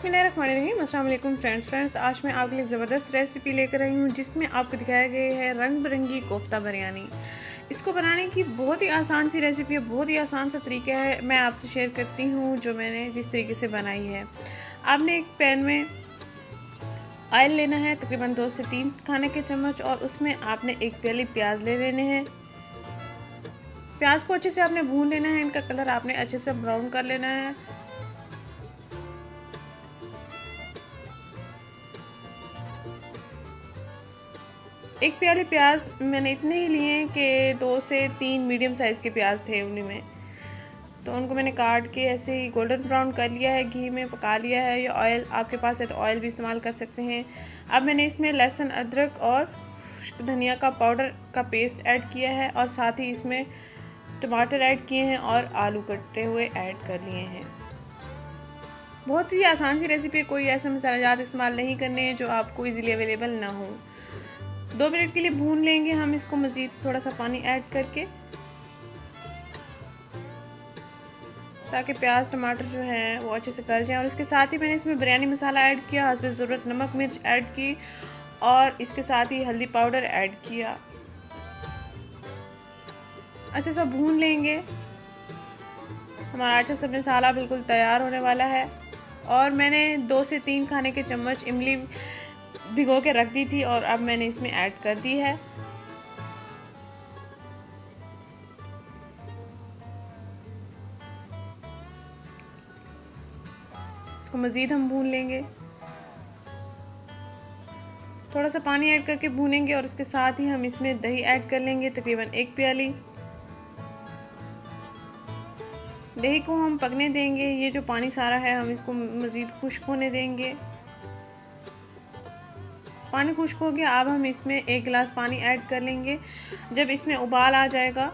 बिस्मिल्लाहिर्रहमानिर्रहीम। अस्सलाम वालेकुम फ्रेंड्स, आज मैं आपके लिए ज़बरदस्त रेसिपी लेकर आई हूँ जिसमें आपको दिखाया गया है रंग बिरंगी कोफ्ता बिरयानी। इसको बनाने की बहुत ही आसान सी रेसिपी है, बहुत ही आसान सा तरीका है। मैं आपसे शेयर करती हूँ जो मैंने जिस तरीके से बनाई है। आपने एक पैन में ऑयल लेना है, तकरीबन 2 से 3 खाने के चम्मच, और उसमें आपने एक प्याली प्याज ले लेने हैं। प्याज को अच्छे से आपने भून लेना है, इनका कलर आपने अच्छे से ब्राउन कर लेना है। एक प्याली प्याज मैंने इतने ही लिए कि 2 से 3 मीडियम साइज़ के प्याज थे उन्हीं में, तो उनको मैंने काट के ऐसे ही गोल्डन ब्राउन कर लिया है, घी में पका लिया है। या ऑयल आपके पास है तो ऑयल भी इस्तेमाल कर सकते हैं। अब मैंने इसमें लहसुन, अदरक और धनिया का पाउडर का पेस्ट ऐड किया है, और साथ ही इसमें टमाटर ऐड किए हैं और आलू कटे हुए ऐड कर लिए हैं। बहुत ही आसान सी रेसिपी है, कोई ऐसे मसालेजात इस्तेमाल नहीं करने हैं जो आपको इजीली अवेलेबल ना हो। 2 मिनट के लिए भून लेंगे हम इसको, मज़ीद थोड़ा सा पानी ऐड करके, ताकि प्याज टमाटर जो हैं वो अच्छे से गल जाएं। और इसके साथ ही मैंने इसमें बिरयानी मसाला ऐड किया, हस्बे ज़रूरत नमक मिर्च ऐड की, और इसके साथ ही हल्दी पाउडर ऐड किया। अच्छे से भून लेंगे। हमारा अच्छे से मसाला बिल्कुल तैयार होने वाला है। और मैंने 2 से 3 खाने के चम्मच इमली भिगो के रख दी थी, और अब मैंने इसमें ऐड कर दी है। इसको मज़ीद हम भून लेंगे, थोड़ा सा पानी ऐड करके भूनेंगे, और इसके साथ ही हम इसमें दही ऐड कर लेंगे, तकरीबन 1 प्याली। दही को हम पकने देंगे, ये जो पानी सारा है हम इसको मज़ीद खुश्क होने देंगे। पानी खुश्क हो गया, अब हम इसमें 1 गिलास पानी ऐड कर लेंगे। जब इसमें उबाल आ जाएगा,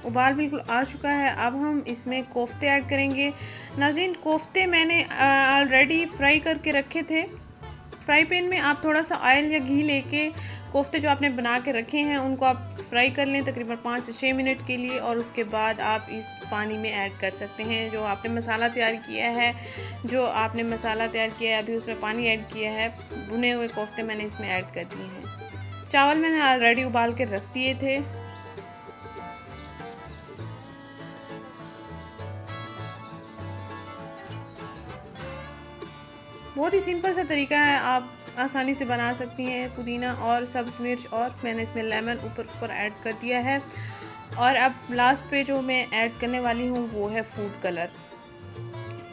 उबाल बिल्कुल आ चुका है, अब हम इसमें कोफ्ते ऐड करेंगे। नाज़रीन, कोफ्ते मैंने ऑलरेडी फ्राई करके रखे थे। फ्राई पैन में आप थोड़ा सा ऑयल या घी लेके कोफ्ते जो आपने बना के रखे हैं उनको आप फ्राई कर लें, तकरीबन 5 से 6 मिनट के लिए, और उसके बाद आप इस पानी में ऐड कर सकते हैं जो आपने मसाला तैयार किया है। अभी उसमें पानी ऐड किया है, भुने हुए कोफ्ते मैंने इसमें ऐड कर दिए हैं। चावल मैंने ऑलरेडी उबाल के रख दिए थे। बहुत ही सिंपल सा तरीका है, आप आसानी से बना सकती हैं। पुदीना और सब्ज़ मिर्च, और मैंने इसमें लेमन ऊपर ऐड कर दिया है। और अब लास्ट पे जो मैं ऐड करने वाली हूँ वो है food colour.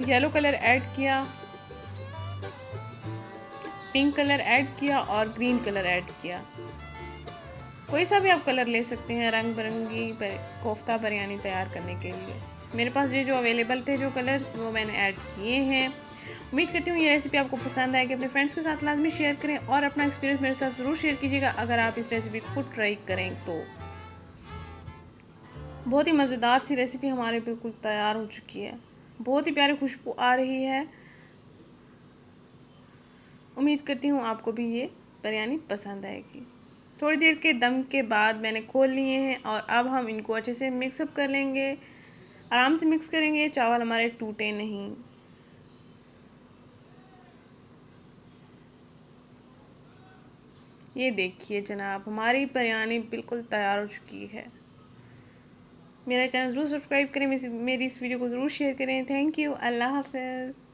Yellow colour add किया, पिंक कलर ऐड किया, और ग्रीन कलर ऐड किया। कोई सा भी आप कलर ले सकते हैं रंग बिरंगी कोफ्ता बिरयानी तैयार करने के लिए। मेरे पास ये जो अवेलेबल थे जो कलर्स, वो मैंने ऐड किए हैं। उम्मीद करती हूँ ये रेसिपी आपको पसंद आएगी। अपने फ्रेंड्स के साथ लाजमी शेयर करें, और अपना एक्सपीरियंस मेरे साथ ज़रूर शेयर कीजिएगा अगर आप इस रेसिपी को ट्राई करें तो। बहुत ही मज़ेदार सी रेसिपी हमारे बिल्कुल तैयार हो चुकी है। बहुत ही प्यारी खुशबू आ रही है। उम्मीद करती हूँ आपको भी ये बिरयानी पसंद आएगी। थोड़ी देर के दम के बाद मैंने खोल लिए हैं, और अब हम इनको अच्छे से मिक्सअप कर लेंगे। आराम से मिक्स करेंगे, चावल हमारे टूटे नहीं। ये देखिए जनाब, हमारी बिरयानी बिल्कुल तैयार हो चुकी है। मेरा चैनल ज़रूर सब्सक्राइब करें, मेरी इस वीडियो को ज़रूर शेयर करें। थैंक यू, अल्लाह हाफ़िज़।